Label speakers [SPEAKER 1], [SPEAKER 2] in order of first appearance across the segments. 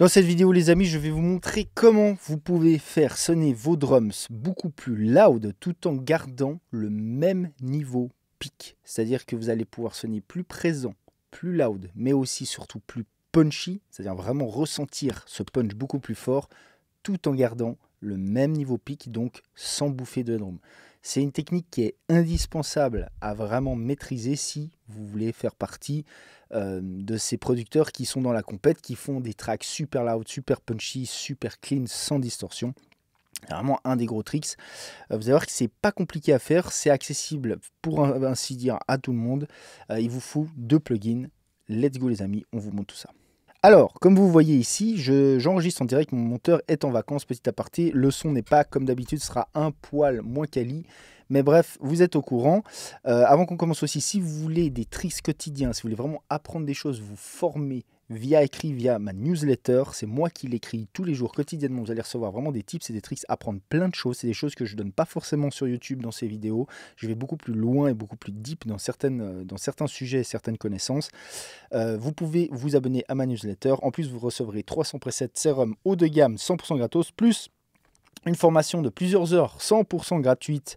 [SPEAKER 1] Dans cette vidéo les amis, je vais vous montrer comment vous pouvez faire sonner vos drums beaucoup plus loud tout en gardant le même niveau pic. C'est-à-dire que vous allez pouvoir sonner plus présent, plus loud, mais aussi surtout plus punchy, c'est-à-dire vraiment ressentir ce punch beaucoup plus fort tout en gardant le même niveau pic, donc sans bouffer de drum. C'est une technique qui est indispensable à vraiment maîtriser si vous voulez faire partie de ces producteurs qui sont dans la compète, qui font des tracks super loud, super punchy, super clean, sans distorsion. C'est vraiment un des gros tricks. Vous allez voir que c'est pas compliqué à faire, c'est accessible pour ainsi dire à tout le monde. Il vous faut 2 plugins. Let's go les amis, on vous montre tout ça. Alors, comme vous voyez ici, j'enregistre en direct, mon monteur est en vacances, petit aparté. Le son n'est pas comme d'habitude, ce sera un poil moins quali. Mais bref, vous êtes au courant. Avant qu'on commence aussi, si vous voulez des tricks quotidiens, si vous voulez vraiment apprendre des choses, vous former via écrit, via ma newsletter, c'est moi qui l'écris tous les jours, quotidiennement. Vous allez recevoir vraiment des tips et des tricks, apprendre plein de choses. C'est des choses que je ne donne pas forcément sur YouTube dans ces vidéos. Je vais beaucoup plus loin et beaucoup plus deep dans certains sujets et certaines connaissances. Vous pouvez vous abonner à ma newsletter. En plus, vous recevrez 300 presets sérum haut de gamme, 100% gratos, plus une formation de plusieurs heures, 100% gratuite,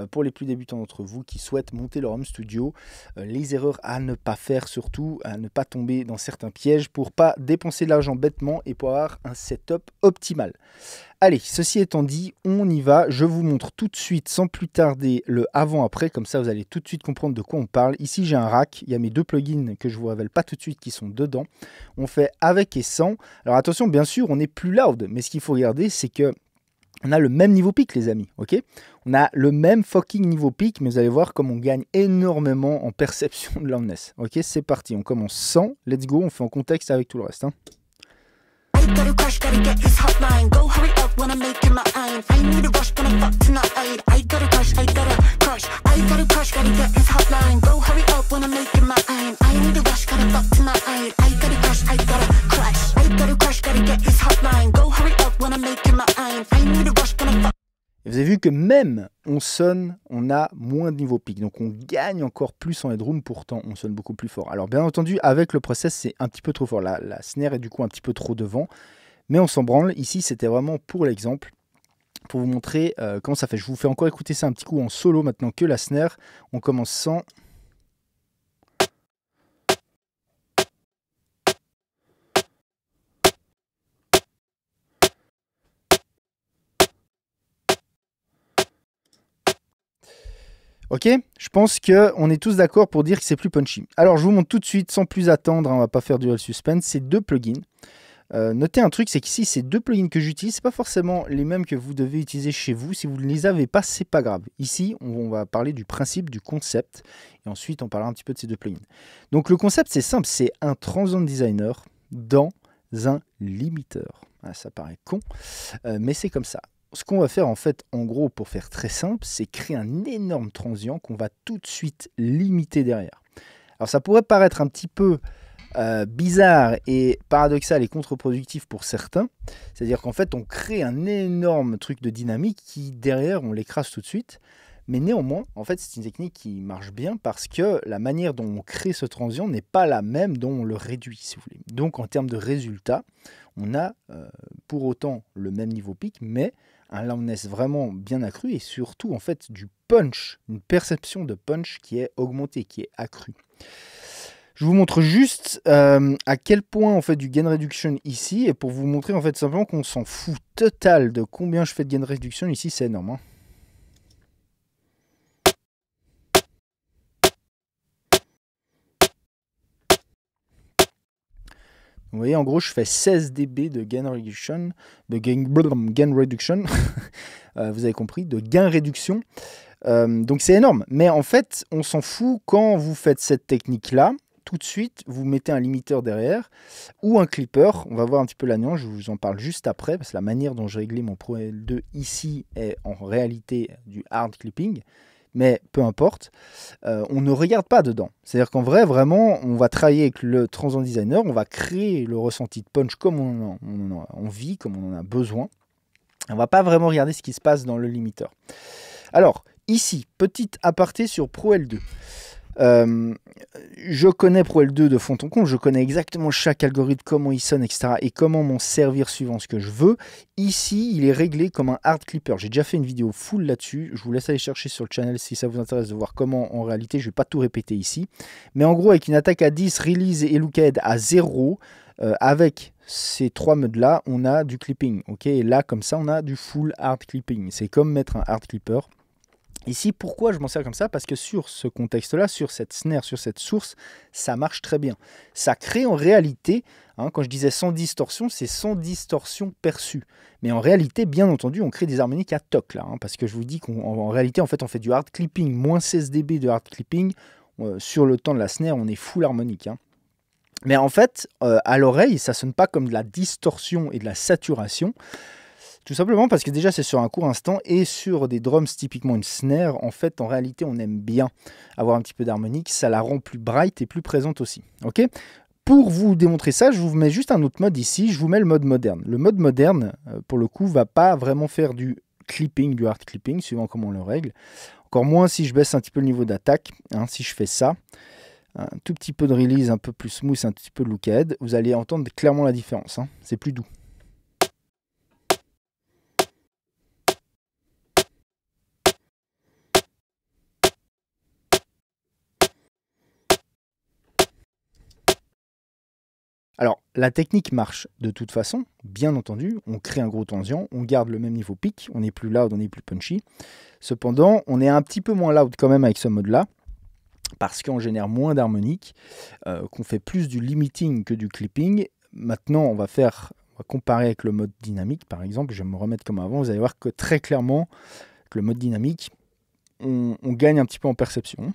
[SPEAKER 1] pour les plus débutants d'entre vous qui souhaitent monter leur home studio, les erreurs à ne pas faire surtout, à ne pas tomber dans certains pièges pour pas dépenser de l'argent bêtement et pour avoir un setup optimal. Allez, ceci étant dit, on y va. Je vous montre tout de suite, sans plus tarder, le avant-après. Comme ça, vous allez tout de suite comprendre de quoi on parle. Ici, j'ai un rack. Il y a mes 2 plugins que je ne vous révèle pas tout de suite qui sont dedans. On fait avec et sans. Alors attention, bien sûr, on est plus loud. Mais ce qu'il faut regarder, c'est que on a le même niveau pic, les amis, ok? On a le même fucking niveau pic, mais vous allez voir comme on gagne énormément en perception de loudness. Ok, c'est parti, on commence sans, let's go, on fait en contexte avec tout le reste. Hein. Et vous avez vu que même on a moins de niveau pic, donc on gagne encore plus en headroom, pourtant on sonne beaucoup plus fort. Alors bien entendu, avec le process, c'est un petit peu trop fort, la snare est du coup un petit peu trop devant, mais on s'en branle. Ici, c'était vraiment pour l'exemple, pour vous montrer comment ça fait. Je vous fais encore écouter ça un petit coup en solo maintenant que la snare. On commence sans... Ok, je pense qu'on est tous d'accord pour dire que c'est plus punchy. Alors je vous montre tout de suite, sans plus attendre, hein, on va pas faire duel suspense, ces 2 plugins. Notez un truc, c'est qu'ici, ces 2 plugins que j'utilise, ce pas forcément les mêmes que vous devez utiliser chez vous. Si vous ne les avez pas, c'est pas grave. Ici, on va parler du principe, du concept, et ensuite on parlera un petit peu de ces 2 plugins. Donc le concept, c'est simple, c'est un transient designer dans un limiteur. Ah, ça paraît con, mais c'est comme ça. Ce qu'on va faire en fait, en gros, pour faire très simple, c'est créer un énorme transient qu'on va tout de suite limiter derrière. Alors ça pourrait paraître un petit peu bizarre et paradoxal et contre-productif pour certains. C'est-à-dire qu'en fait, on crée un énorme truc de dynamique qui, derrière, on l'écrase tout de suite. Mais néanmoins, en fait, c'est une technique qui marche bien parce que la manière dont on crée ce transient n'est pas la même dont on le réduit, si vous voulez. Donc, en termes de résultat, on a pour autant le même niveau pic, mais un loudness vraiment bien accru et surtout, en fait, du punch, une perception de punch qui est augmentée, qui est accrue. Je vous montre juste à quel point on fait du gain reduction ici, et pour vous montrer en fait simplement qu'on s'en fout total de combien je fais de gain reduction ici, c'est énorme. Hein. Vous voyez, en gros, je fais 16 dB de gain reduction, gain reduction, vous avez compris, de gain réduction. Donc c'est énorme, mais en fait, on s'en fout quand vous faites cette technique-là. Tout de suite, vous mettez un limiteur derrière ou un clipper. On va voir un petit peu la nuance, je vous en parle juste après, parce que la manière dont je réglais mon Pro L2 ici est en réalité du hard clipping. Mais peu importe, on ne regarde pas dedans. C'est-à-dire qu'en vrai, vraiment, on va travailler avec le transient designer, on va créer le ressenti de punch comme on en a envie, comme on en a besoin. On ne va pas vraiment regarder ce qui se passe dans le limiteur. Alors, ici, petit aparté sur Pro L2. Euh, je connais Pro L2 de fond en comble, je connais exactement chaque algorithme, comment il sonne, etc. et comment m'en servir suivant ce que je veux. Ici, il est réglé comme un hard clipper. J'ai déjà fait une vidéo full là-dessus. Je vous laisse aller chercher sur le channel si ça vous intéresse de voir comment en réalité. Je ne vais pas tout répéter ici. Mais en gros, avec une attaque à 10, release et lookhead à 0, avec ces trois modes-là, on a du clipping. Okay, et là, comme ça, on a du full hard clipping. C'est comme mettre un hard clipper. Ici, pourquoi je m'en sers comme ça? Parce que sur ce contexte-là, sur cette snare, sur cette source, ça marche très bien. Ça crée en réalité, quand je disais sans distorsion, c'est sans distorsion perçue. Mais en réalité, bien entendu, on crée des harmoniques à toc là, parce que je vous dis qu'en réalité, en fait, on fait du hard clipping, moins 16 dB de hard clipping. Sur le temps de la snare, on est full harmonique. Mais en fait, à l'oreille, ça sonne pas comme de la distorsion et de la saturation. Tout simplement parce que déjà c'est sur un court instant et sur des drums typiquement une snare, en fait en réalité on aime bien avoir un petit peu d'harmonique, ça la rend plus bright et plus présente aussi. Ok. Pour vous démontrer ça, je vous mets juste un autre mode ici, je vous mets le mode moderne. Le mode moderne, pour le coup, va pas vraiment faire du clipping, du hard clipping, suivant comment on le règle. Encore moins si je baisse un petit peu le niveau d'attaque, si je fais ça. Un tout petit peu de release, un peu plus smooth, un petit peu de lookhead, vous allez entendre clairement la différence, c'est plus doux. Alors, la technique marche de toute façon, bien entendu, on crée un gros transient, on garde le même niveau pic, on n'est plus loud, on n'est plus punchy. Cependant, on est un petit peu moins loud quand même avec ce mode-là, parce qu'on génère moins d'harmonique, qu'on fait plus du limiting que du clipping. Maintenant, on va comparer avec le mode dynamique, par exemple, je vais me remettre comme avant, vous allez voir que très clairement, avec le mode dynamique, on gagne un petit peu en perception.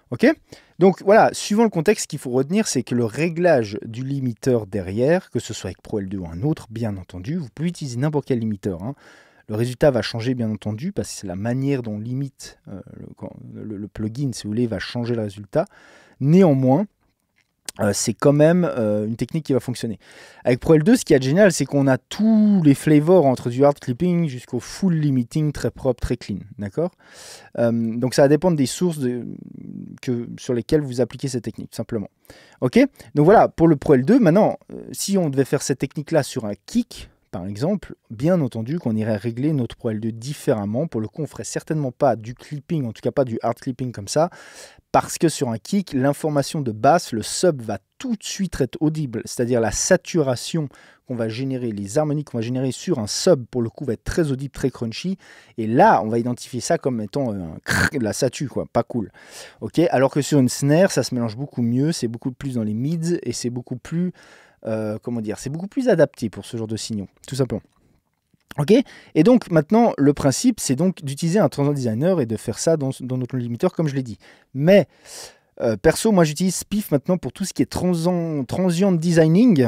[SPEAKER 1] Ok, donc voilà, suivant le contexte, ce qu'il faut retenir, c'est que le réglage du limiteur derrière, que ce soit avec Pro L2 ou un autre, bien entendu, vous pouvez utiliser n'importe quel limiteur. Le résultat va changer, bien entendu, parce que c'est la manière dont on limite le plugin, si vous voulez, va changer le résultat. Néanmoins, c'est quand même une technique qui va fonctionner. Avec Pro L2, ce qui est génial, c'est qu'on a tous les flavors entre du hard clipping jusqu'au full limiting très propre, très clean. D'accord. Donc ça va dépendre des sources sur lesquelles vous appliquez cette technique, tout simplement. Ok. Donc voilà, pour le Pro L2, maintenant, si on devait faire cette technique-là sur un kick, par exemple, bien entendu qu'on irait régler notre Pro L2 différemment. Pour le coup, on ne ferait certainement pas du clipping, en tout cas pas du hard clipping comme ça, parce que sur un kick, l'information de basse, le sub va tout de suite être audible, c'est-à-dire la saturation qu'on va générer, les harmoniques qu'on va générer sur un sub, pour le coup, va être très audible, très crunchy, et là, on va identifier ça comme étant de la satu, quoi, pas cool. Ok, alors que sur une snare, ça se mélange beaucoup mieux, c'est beaucoup plus dans les mids, et c'est beaucoup plus... comment dire, c'est beaucoup plus adapté pour ce genre de signaux, tout simplement. Ok, et donc maintenant le principe c'est donc d'utiliser un transient designer et de faire ça dans notre limiteur comme je l'ai dit. Mais perso, moi j'utilise Spiff maintenant pour tout ce qui est transient designing,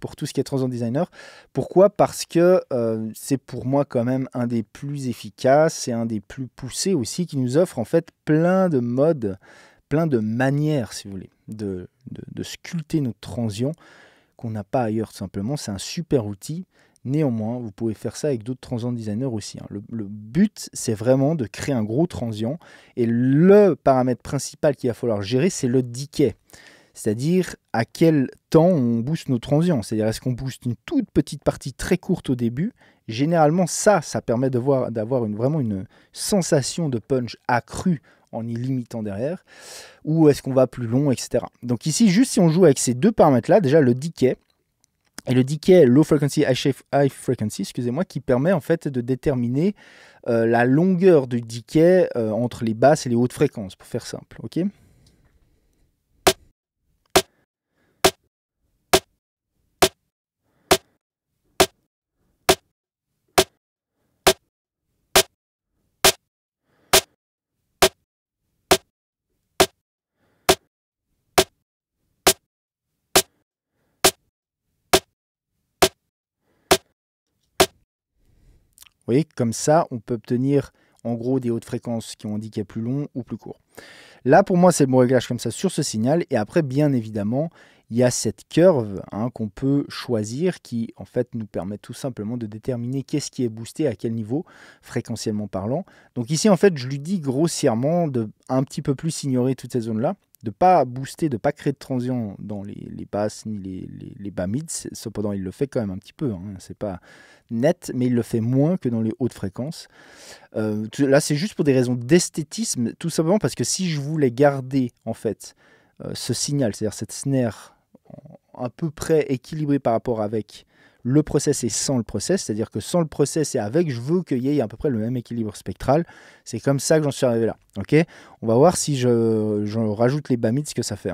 [SPEAKER 1] pour tout ce qui est transient designer. Pourquoi? Parce que c'est pour moi quand même un des plus efficaces et un des plus poussés aussi, qui nous offre en fait plein de modes, plein de manières, si vous voulez, de sculpter notre transient qu'on n'a pas ailleurs tout simplement. C'est un super outil. Néanmoins, vous pouvez faire ça avec d'autres transient designers aussi. Le but, c'est vraiment de créer un gros transient. Et le paramètre principal qu'il va falloir gérer, c'est le decay. C'est-à-dire à quel temps on booste nos transients. C'est-à-dire est-ce qu'on booste une toute petite partie très courte au début. Généralement, ça permet d'avoir vraiment une sensation de punch accrue en y limitant derrière, ou est-ce qu'on va plus long, etc. Donc ici, juste si on joue avec ces deux paramètres-là, déjà le decay, et le decay low frequency, high frequency, excusez-moi, qui permet en fait de déterminer la longueur du decay entre les basses et les hautes fréquences, pour faire simple, ok. Vous voyez, comme ça, on peut obtenir en gros des hautes fréquences qui ont un decay plus long ou plus court. Là, pour moi, c'est le bon réglage comme ça sur ce signal. Et après, bien évidemment, il y a cette curve qu'on peut choisir qui en fait nous permet tout simplement de déterminer qu'est-ce qui est boosté à quel niveau, fréquentiellement parlant. Donc ici en fait je lui dis grossièrement de un petit peu plus ignorer toutes ces zones-là, de ne pas booster, de ne pas créer de transition dans les basses ni les bas mids. Cependant il le fait quand même un petit peu, c'est pas net, mais il le fait moins que dans les hautes fréquences. Là c'est juste pour des raisons d'esthétisme, tout simplement parce que si je voulais garder en fait ce signal, c'est-à-dire cette snare à peu près équilibrée par rapport avec le process et sans le process, c'est-à-dire que sans le process et avec, je veux qu'il y ait à peu près le même équilibre spectral. C'est comme ça que j'en suis arrivé là. Ok, on va voir si je rajoute les bas mids, ce que ça fait.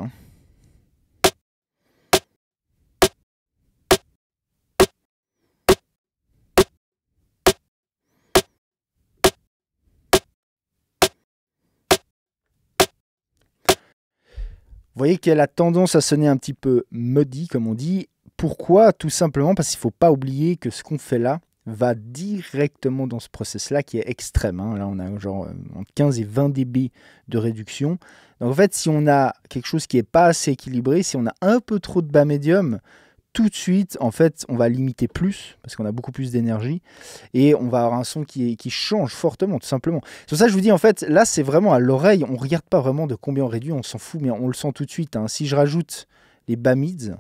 [SPEAKER 1] Vous voyez qu'elle a tendance à sonner un petit peu muddy, comme on dit. Pourquoi? Tout simplement parce qu'il ne faut pas oublier que ce qu'on fait là va directement dans ce process-là qui est extrême. Là, on a genre entre 15 et 20 dB de réduction. Donc en fait, si on a quelque chose qui n'est pas assez équilibré, si on a un peu trop de bas médium, tout de suite, en fait, on va limiter plus, parce qu'on a beaucoup plus d'énergie, et on va avoir un son qui change fortement, tout simplement. C'est pour ça que je vous dis, en fait, là, c'est vraiment à l'oreille, on ne regarde pas vraiment de combien on réduit, on s'en fout, mais on le sent tout de suite. Si je rajoute les bas mids,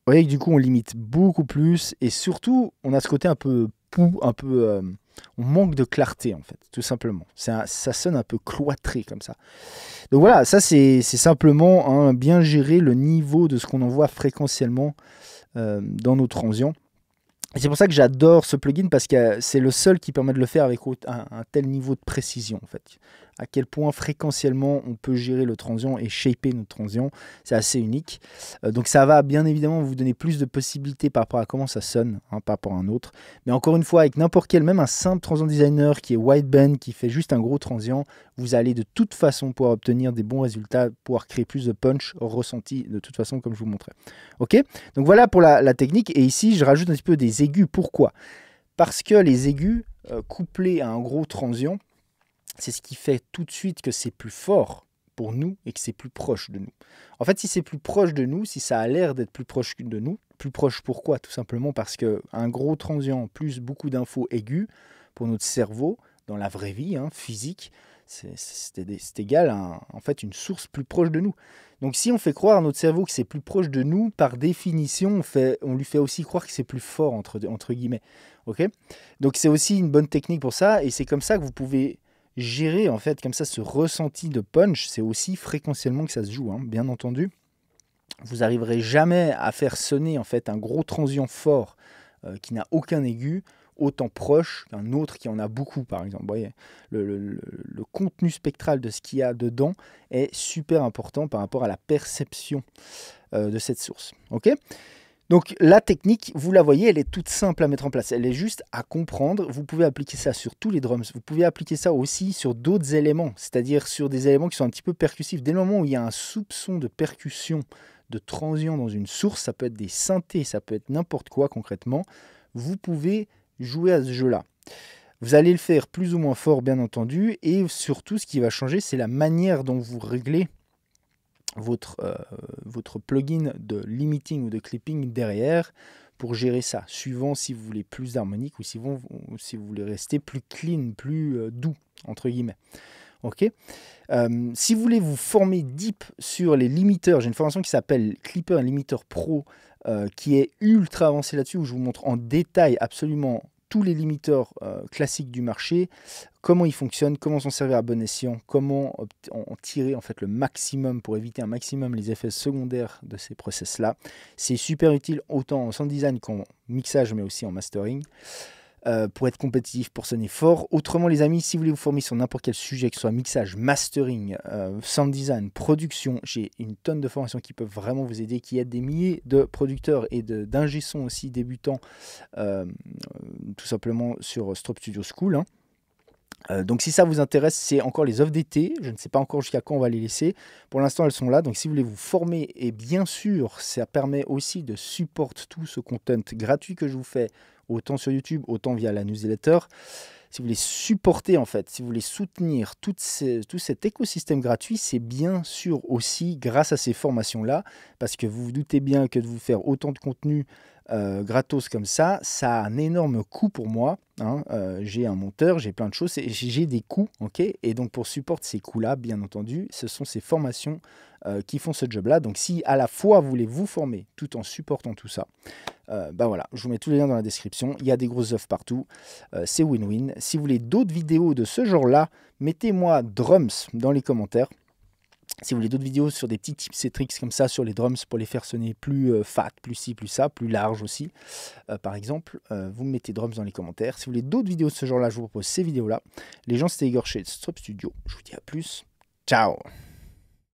[SPEAKER 1] vous voyez que du coup, on limite beaucoup plus, et surtout, on a ce côté un peu pou, un peu... on manque de clarté, en fait, tout simplement. Ça sonne un peu cloîtré, comme ça. Donc voilà, ça, c'est simplement bien gérer le niveau de ce qu'on envoie fréquentiellement dans nos transients. Et c'est pour ça que j'adore ce plugin, parce que c'est le seul qui permet de le faire avec un tel niveau de précision, en fait. À quel point fréquentiellement on peut gérer le transient et shaper notre transient, c'est assez unique. Donc ça va bien évidemment vous donner plus de possibilités par rapport à comment ça sonne, par rapport à un autre. Mais encore une fois, avec n'importe quel, même un simple transient designer qui est wideband, qui fait juste un gros transient, vous allez de toute façon pouvoir obtenir des bons résultats, pouvoir créer plus de punch ressenti de toute façon, comme je vous montrais. Ok, donc voilà pour la technique. Et ici, je rajoute un petit peu des aigus. Pourquoi? Parce que les aigus, couplés à un gros transient, c'est ce qui fait tout de suite que c'est plus fort pour nous et que c'est plus proche de nous. En fait, si c'est plus proche de nous, si ça a l'air d'être plus proche de nous, plus proche pourquoi? Tout simplement parce qu'un gros transient plus beaucoup d'infos aiguës pour notre cerveau, dans la vraie vie, physique, c'est égal à en fait une source plus proche de nous. Donc si on fait croire à notre cerveau que c'est plus proche de nous, par définition, on lui fait aussi croire que c'est plus fort, entre guillemets. Okay, donc c'est aussi une bonne technique pour ça, et c'est comme ça que vous pouvez gérer en fait comme ça ce ressenti de punch. C'est aussi fréquentiellement que ça se joue, bien entendu. Vous n'arriverez jamais à faire sonner en fait un gros transient fort qui n'a aucun aigu autant proche qu'un autre qui en a beaucoup, par exemple. Vous voyez, le contenu spectral de ce qu'il y a dedans est super important par rapport à la perception de cette source. Ok, donc la technique, vous la voyez, elle est toute simple à mettre en place. Elle est juste à comprendre. Vous pouvez appliquer ça sur tous les drums. Vous pouvez appliquer ça aussi sur d'autres éléments, c'est-à-dire sur des éléments qui sont un petit peu percussifs. Dès le moment où il y a un soupçon de percussion, de transient dans une source, ça peut être des synthés, ça peut être n'importe quoi concrètement, vous pouvez jouer à ce jeu-là. Vous allez le faire plus ou moins fort, bien entendu, et surtout, ce qui va changer, c'est la manière dont vous réglez votre plugin de limiting ou de clipping derrière pour gérer ça, suivant si vous voulez plus d'harmonique ou si vous voulez rester plus clean, plus doux, entre guillemets. Ok. Si vous voulez vous former deep sur les limiteurs, j'ai une formation qui s'appelle Clipper Limiter Pro qui est ultra avancée là-dessus, où je vous montre en détail absolument tous les limiteurs classiques du marché, comment ils fonctionnent, comment s'en servir à bon escient, comment en tirer en fait le maximum pour éviter un maximum les effets secondaires de ces process-là. C'est super utile autant en sound design qu'en mixage, mais aussi en mastering. Pour être compétitif, pour sonner fort. Autrement, les amis, si vous voulez vous former sur n'importe quel sujet, que ce soit mixage, mastering, sound design, production, j'ai une tonne de formations qui peuvent vraiment vous aider, qui aident des milliers de producteurs et d'ingé son aussi débutants, tout simplement sur Strobe Studio School. Donc si ça vous intéresse, c'est encore les offres d'été. Je ne sais pas encore jusqu'à quand on va les laisser. Pour l'instant, elles sont là. Donc si vous voulez vous former, et bien sûr, ça permet aussi de supporter tout ce content gratuit que je vous fais, autant sur YouTube, autant via la newsletter. Si vous voulez supporter, en fait, si vous voulez soutenir tout cet écosystème gratuit, c'est bien sûr aussi grâce à ces formations-là, parce que vous vous doutez bien que de vous faire autant de contenu gratos comme ça a un énorme coût pour moi. Hein. J'ai un monteur, j'ai plein de choses, j'ai des coûts, ok. Et donc pour supporter ces coûts-là, bien entendu, ce sont ces formations qui font ce job-là. Donc si à la fois vous voulez vous former tout en supportant tout ça, bah voilà, je vous mets tous les liens dans la description. Il y a des grosses offres partout, c'est win-win. Si vous voulez d'autres vidéos de ce genre-là, mettez-moi drums dans les commentaires. Si vous voulez d'autres vidéos sur des petits tips et tricks comme ça sur les drums pour les faire sonner plus fat, plus ci, plus ça, plus large aussi, par exemple, vous me mettez drums dans les commentaires. Si vous voulez d'autres vidéos de ce genre-là, je vous propose ces vidéos-là. Les gens, c'était Igor chez Stop Studio. Je vous dis à plus. Ciao!